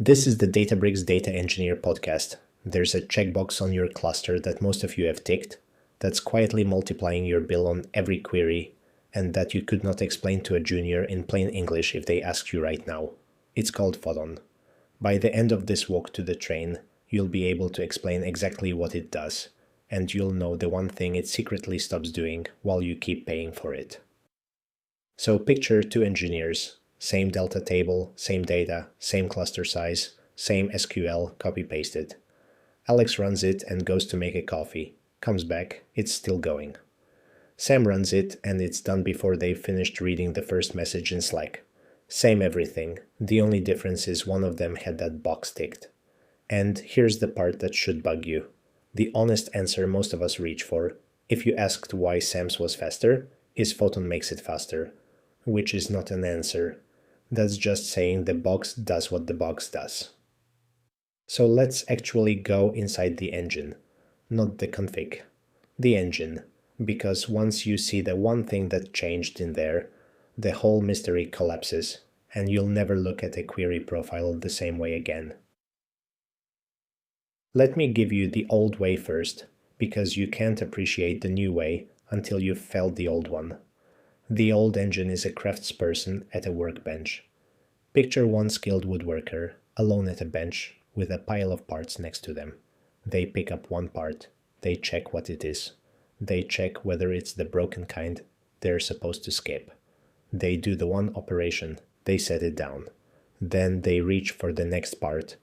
This is the Databricks Data Engineer podcast. There's a checkbox on your cluster that most of you have ticked that's quietly multiplying your bill on every query and that you could not explain to a junior in plain English if they asked you right now. It's called Photon. By the end of this walk to the train, you'll be able to explain exactly what it does, and you'll know the one thing it secretly stops doing while you keep paying for it. So picture two engineers, same delta table, same data, same cluster size, same SQL copy-pasted. Alex runs it and goes to make a coffee. Comes back, it's still going. Sam runs it and it's done before they've finished reading the first message in Slack. Same everything, the only difference is one of them had that box ticked. And here's the part that should bug you. The honest answer most of us reach for, if you asked why Sam's was faster, is Photon makes it faster. Which is not an answer. That's just saying the box does what the box does. So let's actually go inside the engine, not the config. The engine, because once you see the one thing that changed in there, the whole mystery collapses, and you'll never look at a query profile the same way again. Let me give you the old way first, because you can't appreciate the new way until you've felt the old one. The old engine is a craftsperson at a workbench. Picture one skilled woodworker, alone at a bench, with a pile of parts next to them. They pick up one part. They check what it is. They check whether it's the broken kind they're supposed to skip. They do the one operation. They set it down. Then they reach for the next part,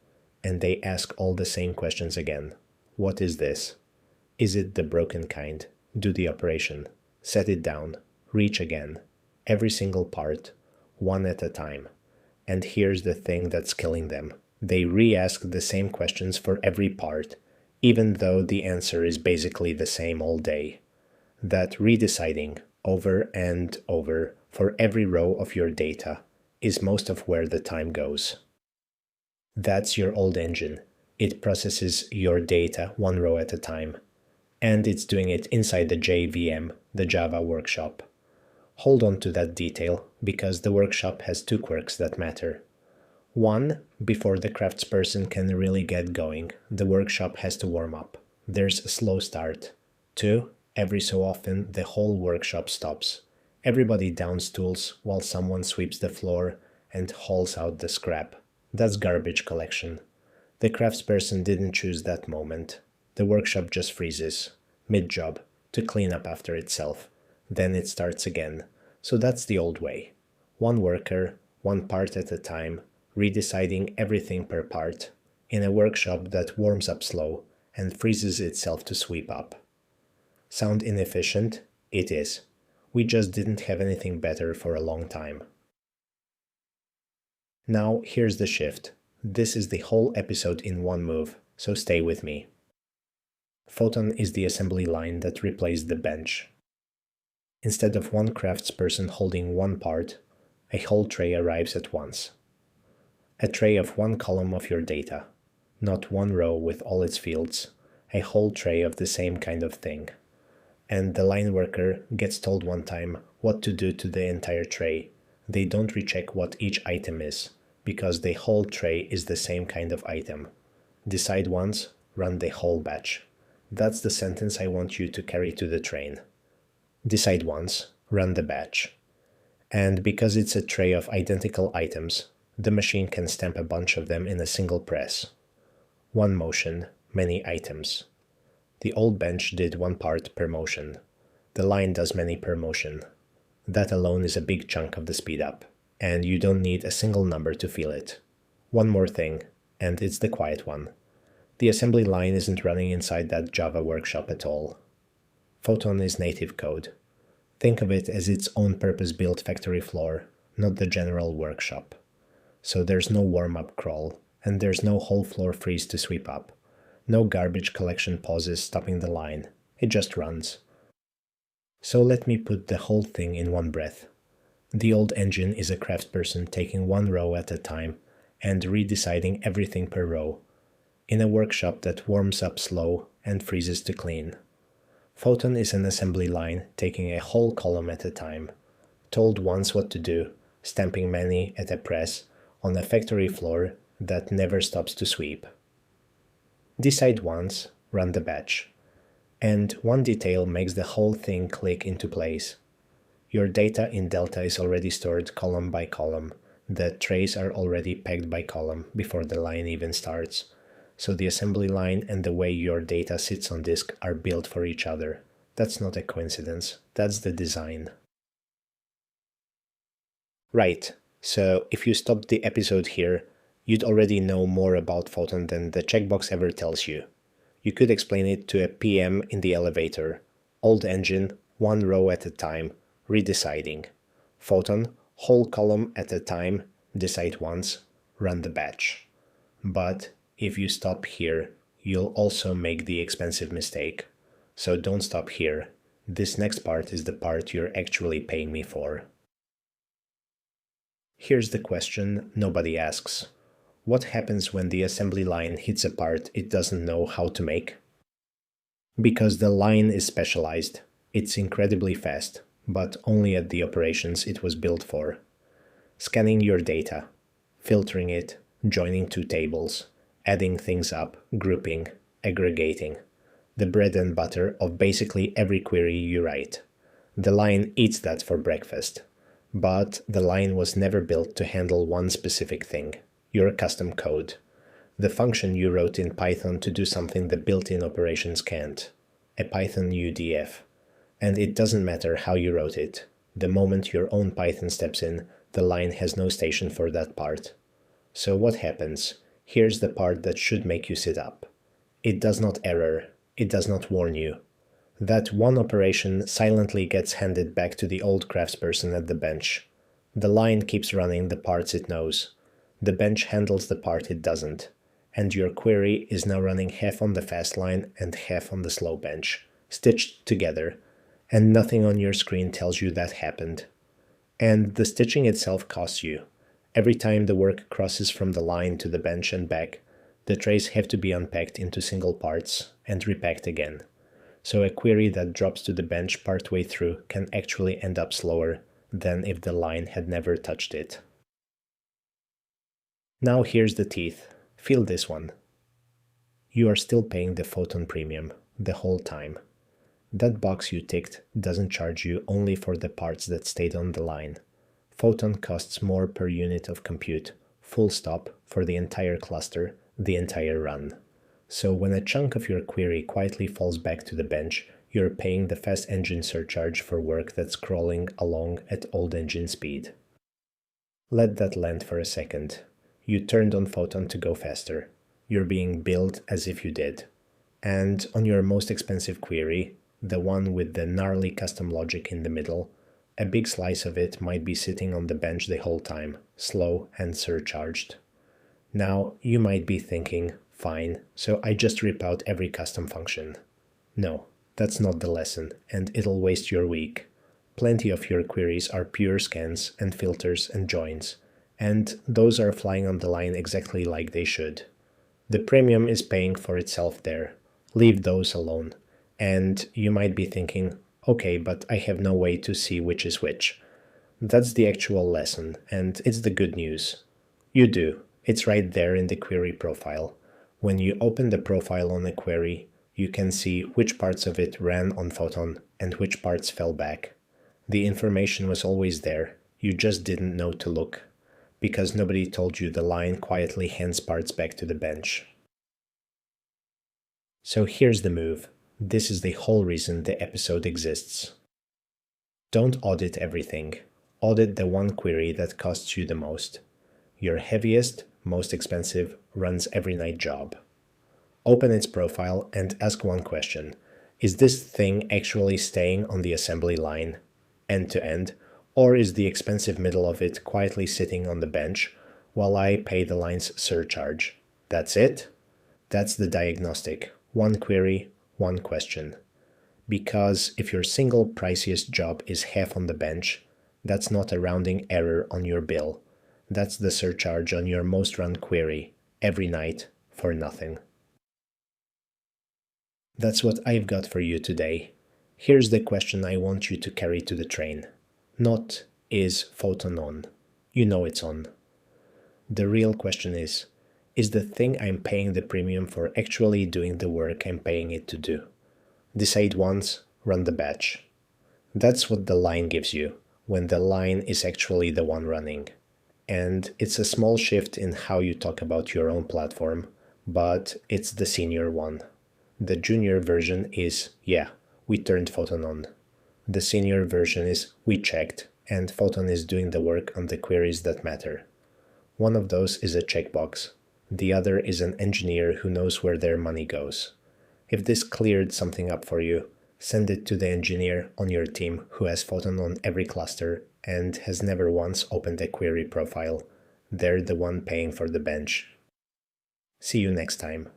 and they ask all the same questions again. What is this? Is it the broken kind? Do the operation. Set it down. Reach again. Every single part, one at a time. And here's the thing that's killing them. They re-ask the same questions for every part, even though the answer is basically the same all day. That redeciding over and over for every row of your data is most of where the time goes. That's your old engine. It processes your data one row at a time. And it's doing it inside the JVM, the Java workshop. Hold on to that detail, because the workshop has two quirks that matter. One, before the craftsperson can really get going, the workshop has to warm up. There's a slow start. Two, every so often the whole workshop stops. Everybody downs tools while someone sweeps the floor and hauls out the scrap. That's garbage collection. The craftsperson didn't choose that moment. The workshop just freezes, mid-job, to clean up after itself. Then it starts again. So that's the old way. One worker, one part at a time, redeciding everything per part, in a workshop that warms up slow and freezes itself to sweep up. Sound inefficient? It is. We just didn't have anything better for a long time. Now here's the shift. This is the whole episode in one move, so stay with me. Photon is the assembly line that replaced the bench. Instead of one craftsperson holding one part, a whole tray arrives at once. A tray of one column of your data, not one row with all its fields, a whole tray of the same kind of thing. And the line worker gets told one time what to do to the entire tray. They don't recheck what each item is, because the whole tray is the same kind of item. Decide once, run the whole batch. That's the sentence I want you to carry to the train. Decide once, run the batch. And because it's a tray of identical items, the machine can stamp a bunch of them in a single press. One motion, many items. The old bench did one part per motion. The line does many per motion. That alone is a big chunk of the speed up, and you don't need a single number to feel it. One more thing, and it's the quiet one. The assembly line isn't running inside that Java workshop at all. Photon is native code. Think of it as its own purpose-built factory floor, not the general workshop. So there's no warm-up crawl, and there's no whole floor freeze to sweep up. No garbage collection pauses stopping the line. It just runs. So let me put the whole thing in one breath. The old engine is a craftsperson taking one row at a time and redeciding everything per row, in a workshop that warms up slow and freezes to clean. Photon is an assembly line taking a whole column at a time, told once what to do, stamping many at a press on a factory floor that never stops to sweep. Decide once, run the batch. And one detail makes the whole thing click into place. Your data in Delta is already stored column by column. The trays are already pegged by column before the line even starts. So the assembly line and the way your data sits on disk are built for each other. That's not a coincidence. That's the design. Right, so if you stopped the episode here, you'd already know more about Photon than the checkbox ever tells you. You could explain it to a PM in the elevator. Old engine, one row at a time, redeciding. Photon, whole column at a time, decide once, run the batch. But if you stop here, you'll also make the expensive mistake. So don't stop here. This next part is the part you're actually paying me for. Here's the question nobody asks. What happens when the assembly line hits a part it doesn't know how to make? Because the line is specialized. It's incredibly fast, but only at the operations it was built for. Scanning your data, filtering it, joining two tables, adding things up, grouping, aggregating. The bread and butter of basically every query you write. The line eats that for breakfast. But the line was never built to handle one specific thing, your custom code. The function you wrote in Python to do something the built-in operations can't. A Python UDF. And it doesn't matter how you wrote it. The moment your own Python steps in, the line has no station for that part. So what happens? Here's the part that should make you sit up. It does not error. It does not warn you. That one operation silently gets handed back to the old craftsperson at the bench. The line keeps running the parts it knows. The bench handles the part it doesn't. And your query is now running half on the fast line and half on the slow bench, stitched together. And nothing on your screen tells you that happened. And the stitching itself costs you. Every time the work crosses from the line to the bench and back, the trays have to be unpacked into single parts and repacked again. So a query that drops to the bench partway through can actually end up slower than if the line had never touched it. Now here's the teeth. Feel this one. You are still paying the Photon premium the whole time. That box you ticked doesn't charge you only for the parts that stayed on the line. Photon costs more per unit of compute, full stop, for the entire cluster, the entire run. So when a chunk of your query quietly falls back to the bench, you're paying the fast engine surcharge for work that's crawling along at old engine speed. Let that land for a second. You turned on Photon to go faster. You're being billed as if you did. And on your most expensive query, the one with the gnarly custom logic in the middle, a big slice of it might be sitting on the bench the whole time, slow and surcharged. Now, you might be thinking, fine, so I just rip out every custom function. No, that's not the lesson, and it'll waste your week. Plenty of your queries are pure scans and filters and joins, and those are flying on the line exactly like they should. The premium is paying for itself there. Leave those alone. And you might be thinking, okay, but I have no way to see which is which. That's the actual lesson, and it's the good news. You do. It's right there in the query profile. When you open the profile on a query, you can see which parts of it ran on Photon and which parts fell back. The information was always there, you just didn't know to look, because nobody told you the line quietly hands parts back to the bench. So here's the move. This is the whole reason the episode exists. Don't audit everything. Audit the one query that costs you the most. Your heaviest, most expensive, runs every night job. Open its profile and ask one question. Is this thing actually staying on the assembly line, end to end, or is the expensive middle of it quietly sitting on the bench while I pay the line's surcharge? That's it? That's the diagnostic. One query, one question. Because if your single priciest job is half on the bench, that's not a rounding error on your bill. That's the surcharge on your most run query, every night, for nothing. That's what I've got for you today. Here's the question I want you to carry to the train. Not, is Photon on? You know it's on. The real question is Is the thing I'm paying the premium for actually doing the work I'm paying it to do? Decide once, run the batch. That's what the line gives you, when the line is actually the one running. And it's a small shift in how you talk about your own platform, but it's the senior one. The junior version is, yeah, we turned Photon on. The senior version is, we checked, and Photon is doing the work on the queries that matter. One of those is a checkbox. The other is an engineer who knows where their money goes. If this cleared something up for you, send it to the engineer on your team who has Photon on every cluster and has never once opened a query profile. They're the one paying for the bench. See you next time.